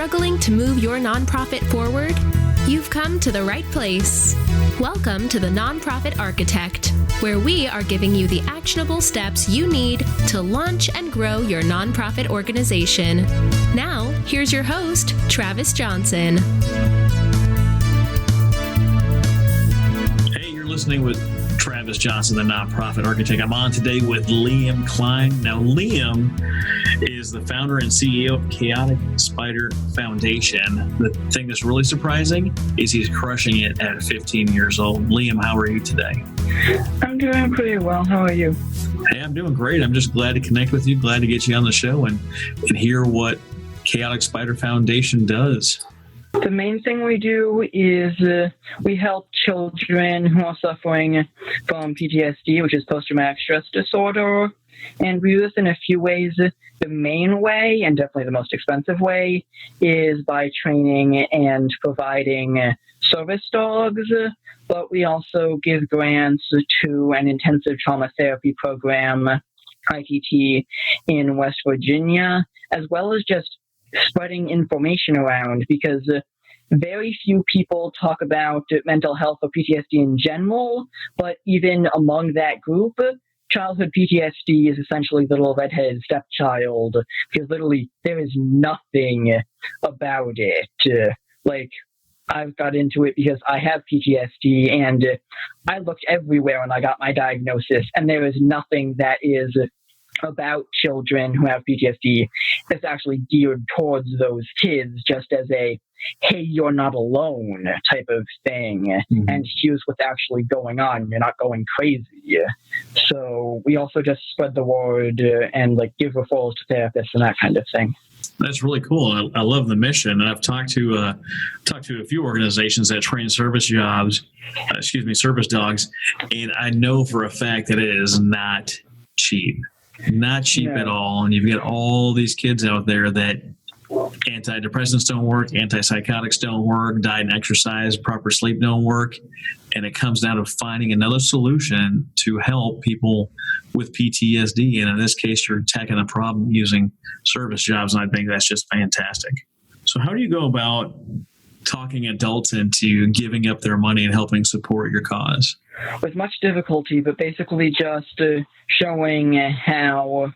struggling to move your nonprofit forward? You've come to the right place. Welcome to the Nonprofit Architect, where we are giving you the actionable steps you need to launch and grow your nonprofit organization. Now, here's your host, Travis Johnson. Hey, you're listening with Travis Johnson, the Nonprofit Architect. I'm on today with Liam Klein. Now, Liam is the founder and CEO of Chaotic Spyder Foundation. The thing that's really surprising is he's crushing it at 15 years old. Liam, how are you today? I'm doing pretty well. How are you? Hey, I'm doing great. I'm just glad to connect with you, glad to get you on the show and hear what Chaotic Spyder Foundation does. The main thing we do is we help children who are suffering from PTSD, which is post-traumatic stress disorder, and we do this in a few ways. The main way, and definitely the most expensive way, is by training and providing service dogs, but we also give grants to an intensive trauma therapy program, ITT, in West Virginia, as well as just spreading information around, because very few people talk about mental health or PTSD in general, but even among that group, childhood PTSD is essentially the little redheaded stepchild, because literally there is nothing about it. I've got into it because I have PTSD, and I looked everywhere when I got my diagnosis, and there is nothing that is about children who have PTSD that's actually geared towards those kids, just as a, hey, you're not alone type of thing. Mm-hmm. And here's what's actually going on. You're not going crazy. So we also just spread the word and give referrals to therapists and that kind of thing. That's really cool. I love the mission. And I've talked to a few organizations that train service dogs. And I know for a fact that it is not cheap. Not cheap at all. And you've got all these kids out there that antidepressants don't work, antipsychotics don't work, diet and exercise, proper sleep don't work. And it comes down to finding another solution to help people with PTSD. And in this case, you're tackling a problem using service jobs. And I think that's just fantastic. So how do you go about talking adults into giving up their money and helping support your cause? With much difficulty, but basically just showing how,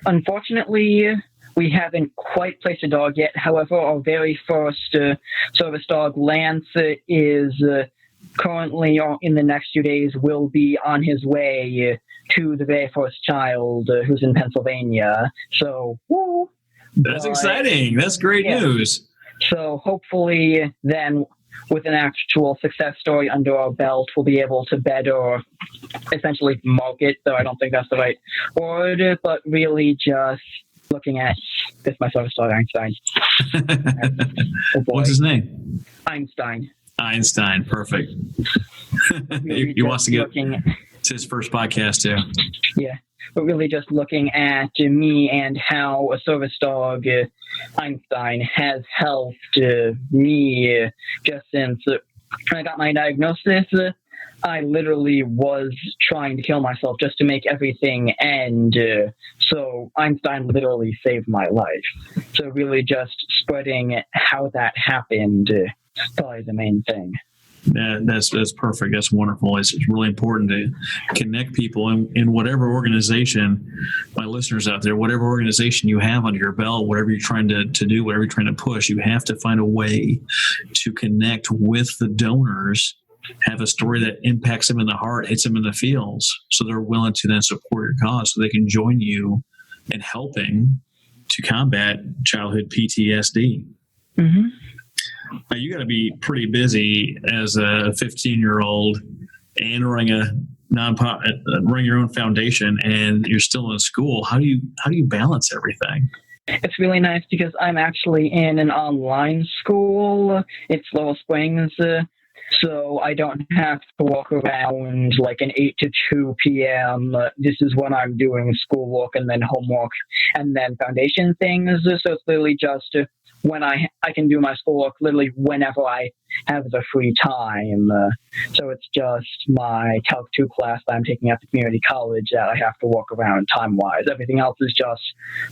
unfortunately, we haven't quite placed a dog yet. However, our very first service dog, Lance, is currently, in the next few days, will be on his way to the very first child who's in Pennsylvania. So, woo! That's exciting. That's great news. So hopefully then, with an actual success story under our belt, we'll be able to better essentially market, though I don't think that's the right word, but really just looking at this, my service dog, Einstein. What's his name? Einstein. Einstein, perfect. He wants to get it's his first podcast too. Yeah, but really just looking at me and how a service dog, Einstein, has helped me just since I got my diagnosis. I literally was trying to kill myself just to make everything end. So Einstein literally saved my life. So really just spreading how that happened is probably the main thing. Yeah, that's perfect. That's wonderful. It's really important to connect people in whatever organization, my listeners out there, whatever organization you have under your belt, whatever you're trying to do, whatever you're trying to push, you have to find a way to connect with the donors, have a story that impacts them in the heart, hits them in the feels, so they're willing to then support your cause, so they can join you in helping to combat childhood PTSD. Mm-hmm. Now, you got to be pretty busy as a 15-year-old and running a nonprofit, running your own foundation, and you're still in school. How do you balance everything? It's really nice because I'm actually in an online school. It's Laurel Springs. So I don't have to walk around like an 8 to 2 p.m. This is when I'm doing schoolwork and then homework and then foundation things. So it's literally just when I can do my schoolwork literally whenever I have the free time. So it's just my Calc 2 class that I'm taking at the community college that I have to walk around time-wise. Everything else is just,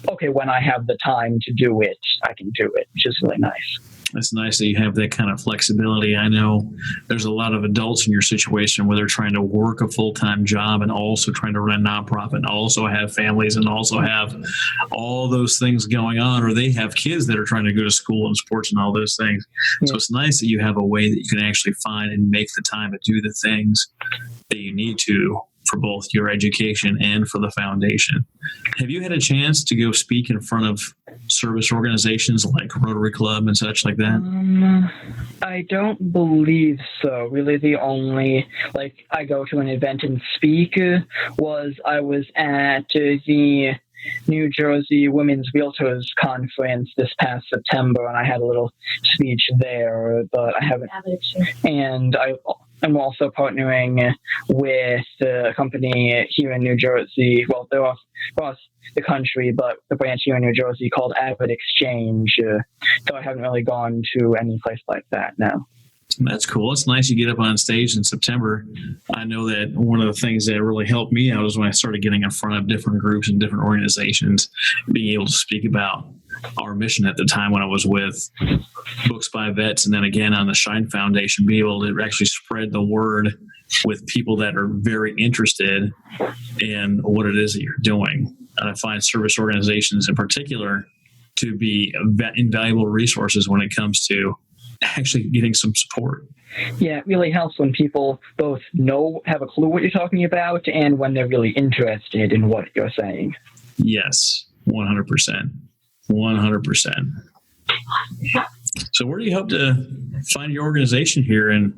okay, when I have the time to do it, I can do it, which is really nice. It's nice that you have that kind of flexibility. I know there's a lot of adults in your situation where they're trying to work a full-time job and also trying to run a nonprofit and also have families and also have all those things going on, or they have kids that are trying to go to school and sports and all those things. Yeah. So it's nice that you have a way that you can actually find and make the time to do the things that you need to for both your education and for the foundation. Have you had a chance to go speak in front of service organizations like Rotary Club and such like that? I don't believe so. Really, the only, I go to an event and speak was I was at the New Jersey Women's Realtors Conference this past September, and I had a little speech there, but I haven't. And I'm also partnering with a company here in New Jersey. Well, they're across the country, but the branch here in New Jersey called Avid Exchange. So I haven't really gone to any place like that now. That's cool. It's nice you get up on stage in September. I know that one of the things that really helped me out is when I started getting in front of different groups and different organizations, being able to speak about our mission at the time when I was with Books by Vets, and then again on the Shine Foundation, be able to actually spread the word with people that are very interested in what it is that you're doing. And I find service organizations in particular to be invaluable resources when it comes to actually getting some support. Yeah, it really helps when people both have a clue what you're talking about and when they're really interested in what you're saying. Yes, 100%. 100%. So where do you hope to find your organization here in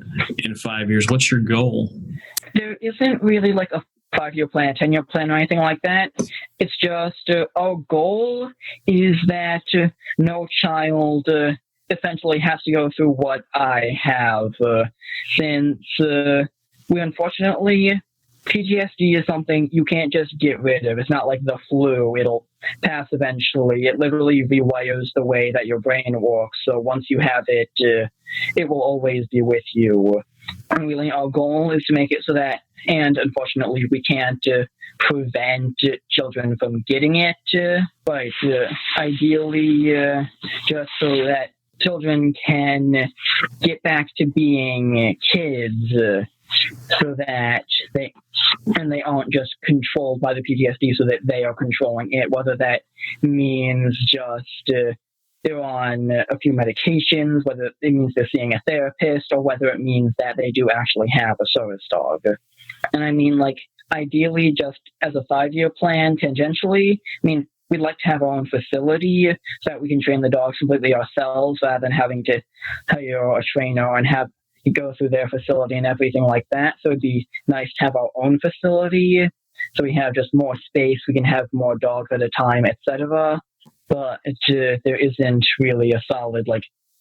5 years? What's your goal? There isn't really like a 5-year plan, 10-year plan, or anything like that. It's just our goal is that no child essentially has to go through what I have, since we unfortunately, PTSD is something you can't just get rid of. It's not like the flu. It'll pass eventually. It literally rewires the way that your brain works. So once you have it, it will always be with you. And really our goal is to make it so that, and unfortunately we can't prevent children from getting it, but ideally just so that children can get back to being kids, so that they aren't just controlled by the PTSD, so that they are controlling it, whether that means just they're on a few medications, whether it means they're seeing a therapist, or whether it means that they do actually have a service dog. And I mean, ideally, just as a 5-year plan, tangentially, we'd like to have our own facility so that we can train the dogs completely ourselves rather than having to hire a trainer and have you go through their facility and everything like that. So it'd be nice to have our own facility so we have just more space. We can have more dogs at a time, etc. But there isn't really a solid,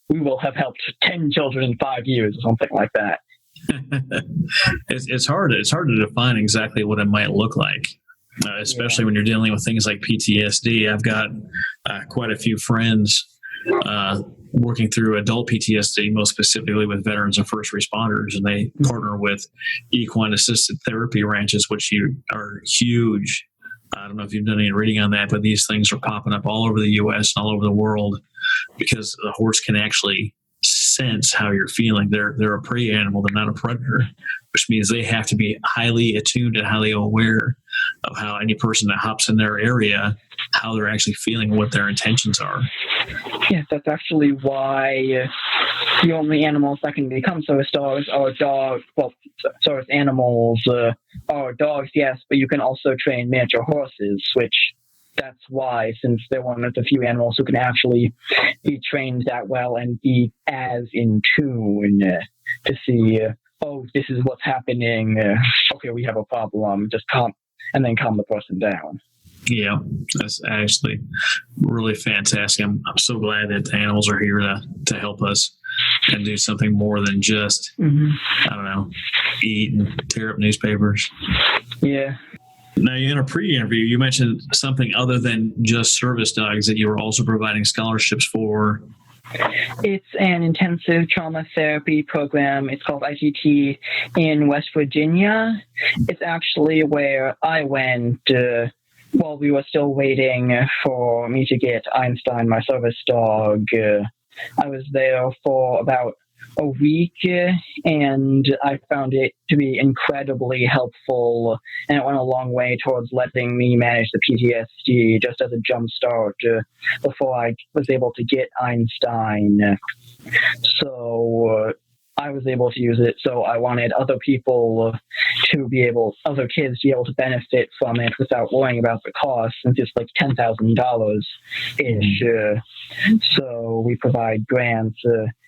we will have helped 10 children in 5 years or something like that. It's hard to define exactly what it might look like. Especially when you're dealing with things like PTSD. I've got quite a few friends working through adult PTSD, most specifically with veterans and first responders, and they partner with equine assisted therapy ranches, which are huge. I don't know if you've done any reading on that, but these things are popping up all over the U.S. and all over the world because the horse can actually sense how you're feeling. They're a prey animal, they're not a predator, which means they have to be highly attuned and highly aware of how any person that hops in their area, how they're actually feeling, what their intentions are. Yes, that's actually why the only animals that can become service dogs are dogs. Well, service animals are dogs, yes, but you can also train miniature horses, which that's why, since they're one of the few animals who can actually be trained that well and be as in tune to see, this is what's happening. Okay, we have a problem. Just calm the person down. Yeah, that's actually really fantastic. I'm so glad that the animals are here to help us. and do something more than just, I don't know, eat and tear up newspapers. Yeah. Now, in a pre-interview, you mentioned something other than just service dogs that you were also providing scholarships for. It's an intensive trauma therapy program. It's called ITT in West Virginia. It's actually where I went while we were still waiting for me to get Einstein, my service dog. I was there for about a week, and I found it to be incredibly helpful, and it went a long way towards letting me manage the PTSD just as a jump start before I was able to get Einstein. So I was able to use it, so I wanted other people other kids to be able to benefit from it without worrying about the cost, since it's like $10,000-ish. So we provide grants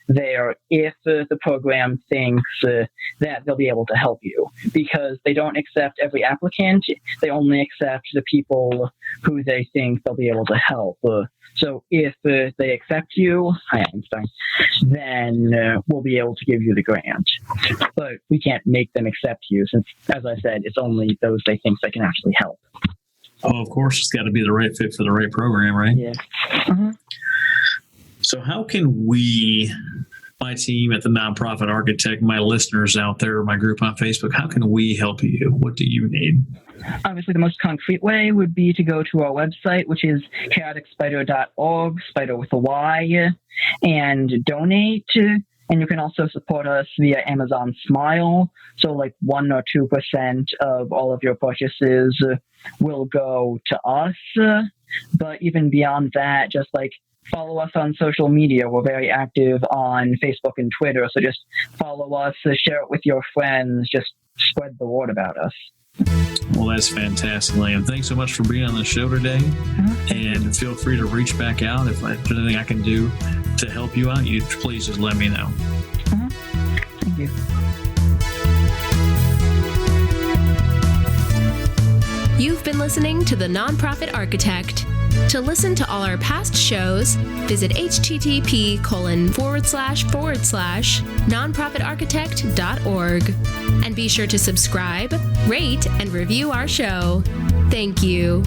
there if the program thinks that they'll be able to help you, because they don't accept every applicant. They only accept the people who they think they'll be able to help. So if they accept you, hi Einstein, then we'll be able to give you the grant. But we can't make them accept you, since, as I said, it's only those they think they can actually help. Oh, of course, it's got to be the right fit for the right program, right? Yeah. Uh-huh. So how can we, my team at the Nonprofit Architect, my listeners out there, my group on Facebook, how can we help you? What do you need? Obviously, the most concrete way would be to go to our website, which is chaoticspyder.org, spider with a Y, and donate. And you can also support us via Amazon Smile. So like 1 or 2% of all of your purchases will go to us. But even beyond that, just like follow us on social media. We're very active on Facebook and Twitter. So just follow us, share it with your friends, just spread the word about us. Well, that's fantastic, Liam. Thanks so much for being on the show today. And feel free to reach back out if there's anything I can do to help you out. You please just let me know. Thank you. You've been listening to The Nonprofit Architect. To listen to all our past shows, visit http://nonprofitarchitect.org. And be sure to subscribe, rate, and review our show. Thank you.